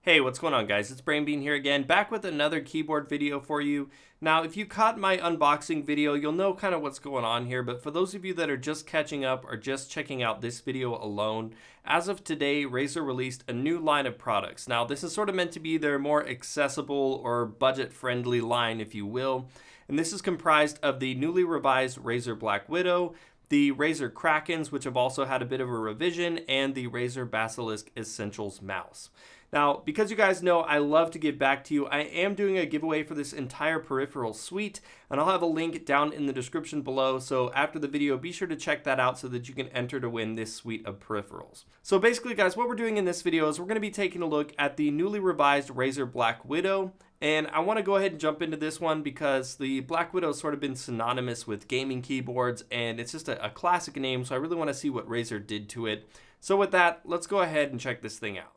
Hey, what's going on guys? It's Brainbean here again, back with another keyboard video for you. Now, if you caught my unboxing video, you'll know kind of what's going on here, but for those of you that are just catching up or just checking out this video alone, as of today, Razer released a new line of products. Now, this is sort of meant to be their more accessible or budget-friendly line, if you will, and this is comprised of the newly revised Razer Blackwidow, the Razer Krakens, which have also had a bit of a revision, and the Razer Basilisk Essentials mouse. Now, because you guys know I love to give back to you, I am doing a giveaway for this entire peripheral suite, and I'll have a link down in the description below, so after the video, be sure to check that out so that you can enter to win this suite of peripherals. So basically, guys, what we're doing in this video is we're going to be taking a look at the newly revised Razer Blackwidow, and I want to go ahead and jump into this one because the Blackwidow has sort of been synonymous with gaming keyboards, and it's just a classic name, so I really want to see what Razer did to it. So with that, let's go ahead and check this thing out.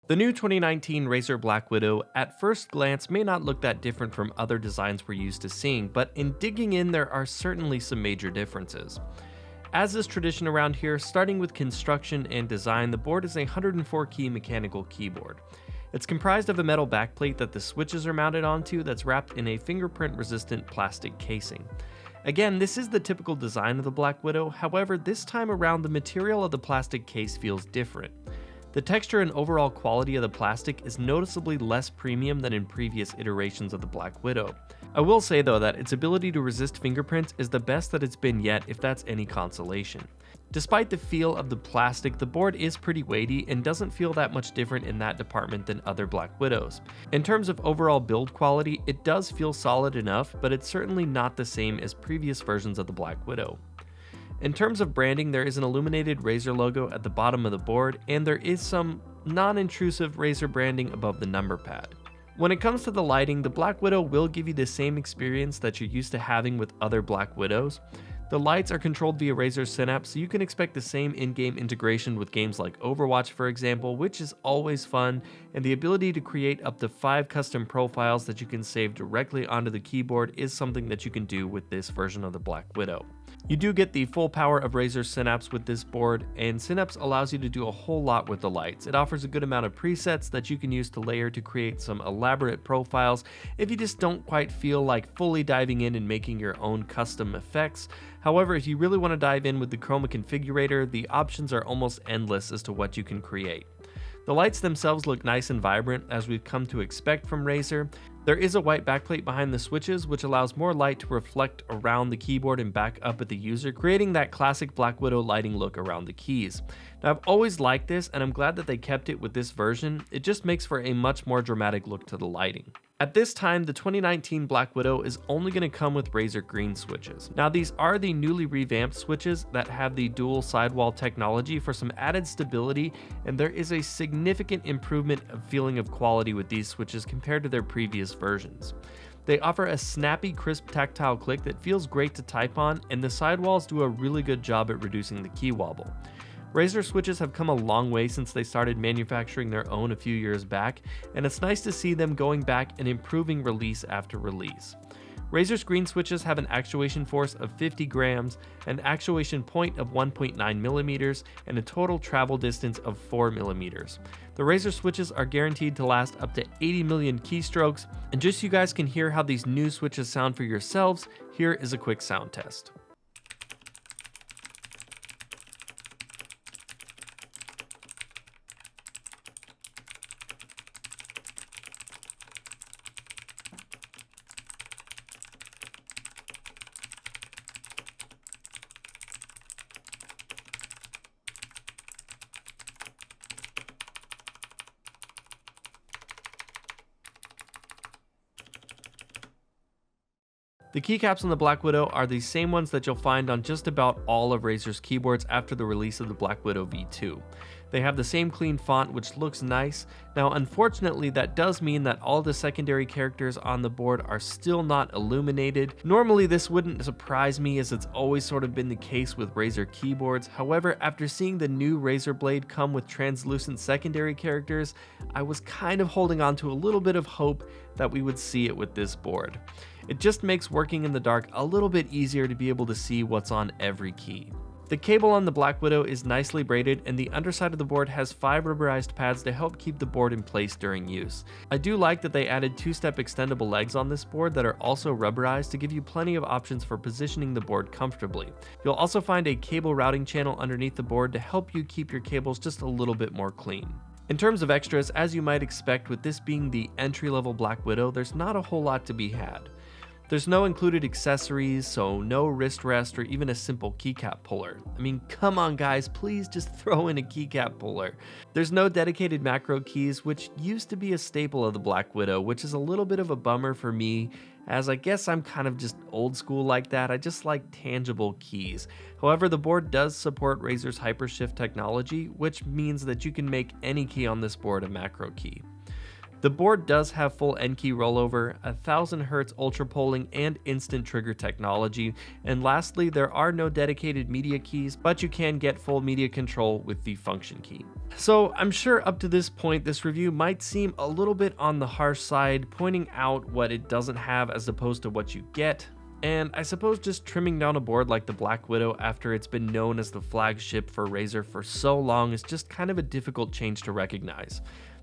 The new 2019 Razer Blackwidow at first glance may not look that different from other designs we're used to seeing, but in digging in there are certainly some major differences. As is tradition around here, starting with construction and design, the board is a 104 key mechanical keyboard. It's comprised of a metal backplate that the switches are mounted onto that's wrapped in a fingerprint resistant plastic casing. Again, this is the typical design of the Blackwidow, however this time around the material of the plastic case feels different. The texture and overall quality of the plastic is noticeably less premium than in previous iterations of the Blackwidow. I will say though that its ability to resist fingerprints is the best that it's been yet, if that's any consolation. Despite the feel of the plastic, the board is pretty weighty and doesn't feel that much different in that department than other Blackwidows. In terms of overall build quality, it does feel solid enough, but it's certainly not the same as previous versions of the Blackwidow. In terms of branding, there is an illuminated Razer logo at the bottom of the board, and there is some non-intrusive Razer branding above the number pad. When it comes to the lighting, the Blackwidow will give you the same experience that you're used to having with other Blackwidows. The lights are controlled via Razer Synapse, so you can expect the same in-game integration with games like Overwatch, for example, which is always fun, and the ability to create up to 5 custom profiles that you can save directly onto the keyboard is something that you can do with this version of the Blackwidow. You do get the full power of Razer Synapse with this board, and Synapse allows you to do a whole lot with the lights. It offers a good amount of presets that you can use to layer to create some elaborate profiles if you just don't quite feel like fully diving in and making your own custom effects. However, if you really want to dive in with the Chroma configurator, the options are almost endless as to what you can create. The lights themselves look nice and vibrant, as we've come to expect from Razer. There is a white backplate behind the switches, which allows more light to reflect around the keyboard and back up at the user, creating that classic Blackwidow lighting look around the keys. Now, I've always liked this, and I'm glad that they kept it with this version. It just makes for a much more dramatic look to the lighting. At this time, the 2019 Blackwidow is only going to come with Razer green switches. Now, these are the newly revamped switches that have the dual sidewall technology for some added stability, and there is a significant improvement of feeling of quality with these switches compared to their previous versions. They offer a snappy, crisp tactile click that feels great to type on, and the sidewalls do a really good job at reducing the key wobble. Razer switches have come a long way since they started manufacturing their own a few years back, and it's nice to see them going back and improving release after release. Razer's green switches have an actuation force of 50 grams, an actuation point of 1.9 millimeters, and a total travel distance of 4 millimeters. The Razer switches are guaranteed to last up to 80 million keystrokes, and just so you guys can hear how these new switches sound for yourselves, here is a quick sound test. The keycaps on the Blackwidow are the same ones that you'll find on just about all of Razer's keyboards after the release of the Blackwidow V2. They have the same clean font, which looks nice. Now, unfortunately, that does mean that all the secondary characters on the board are still not illuminated. Normally, this wouldn't surprise me, as it's always sort of been the case with Razer keyboards. However, after seeing the new Razer Blade come with translucent secondary characters, I was kind of holding on to a little bit of hope that we would see it with this board. It just makes working in the dark a little bit easier to be able to see what's on every key. The cable on the Blackwidow is nicely braided, and the underside of the board has 5 rubberized pads to help keep the board in place during use. I do like that they added 2-step extendable legs on this board that are also rubberized to give you plenty of options for positioning the board comfortably. You'll also find a cable routing channel underneath the board to help you keep your cables just a little bit more clean. In terms of extras, as you might expect with this being the entry-level Blackwidow, there's not a whole lot to be had. There's no included accessories, so no wrist rest or even a simple keycap puller. I mean, come on guys, please just throw in a keycap puller. There's no dedicated macro keys, which used to be a staple of the Blackwidow, which is a little bit of a bummer for me, as I guess I'm kind of just old school like that. I just like tangible keys. However, the board does support Razer's Hypershift technology, which means that you can make any key on this board a macro key. The board does have full N key rollover, 1000 Hz ultra polling, and instant trigger technology. And lastly, there are no dedicated media keys, but you can get full media control with the function key. So I'm sure up to this point, this review might seem a little bit on the harsh side, pointing out what it doesn't have as opposed to what you get. And I suppose just trimming down a board like the Blackwidow after it's been known as the flagship for Razer for so long is just kind of a difficult change to recognize.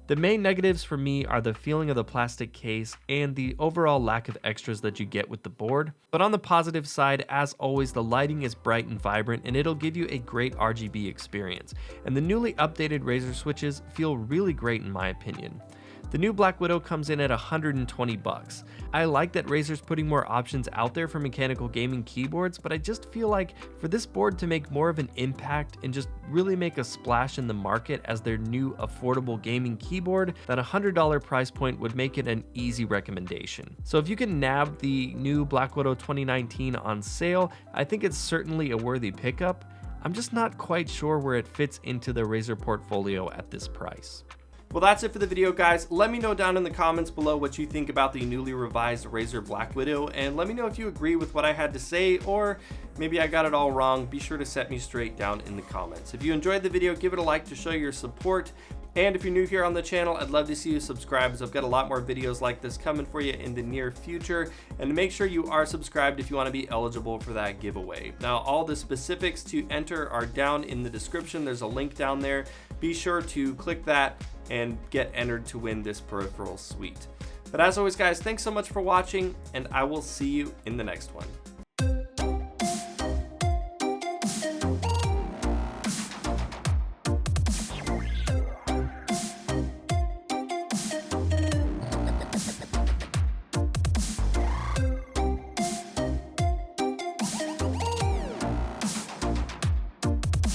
The main negatives for me are the feeling of the plastic case and the overall lack of extras that you get with the board. But on the positive side, as always, the lighting is bright and vibrant, and it'll give you a great RGB experience. And the newly updated Razer switches feel really great in my opinion. The new Blackwidow comes in at $120. I like that Razer's putting more options out there for mechanical gaming keyboards, but I just feel like for this board to make more of an impact and just really make a splash in the market as their new affordable gaming keyboard, that $100 price point would make it an easy recommendation. So if you can nab the new Blackwidow 2019 on sale, I think it's certainly a worthy pickup. I'm just not quite sure where it fits into the Razer portfolio at this price. Well, that's it for the video, guys. Let me know down in the comments below what you think about the newly revised Razer Blackwidow, and let me know if you agree with what I had to say, or maybe I got it all wrong. Be sure to set me straight down in the comments. If you enjoyed the video, give it a like to show your support. And if you're new here on the channel, I'd love to see you subscribe, as I've got a lot more videos like this coming for you in the near future. And make sure you are subscribed if you want to be eligible for that giveaway. Now, all the specifics to enter are down in the description. There's a link down there. Be sure to click that and get entered to win this peripheral suite. But as always, guys, thanks so much for watching, and I will see you in the next one.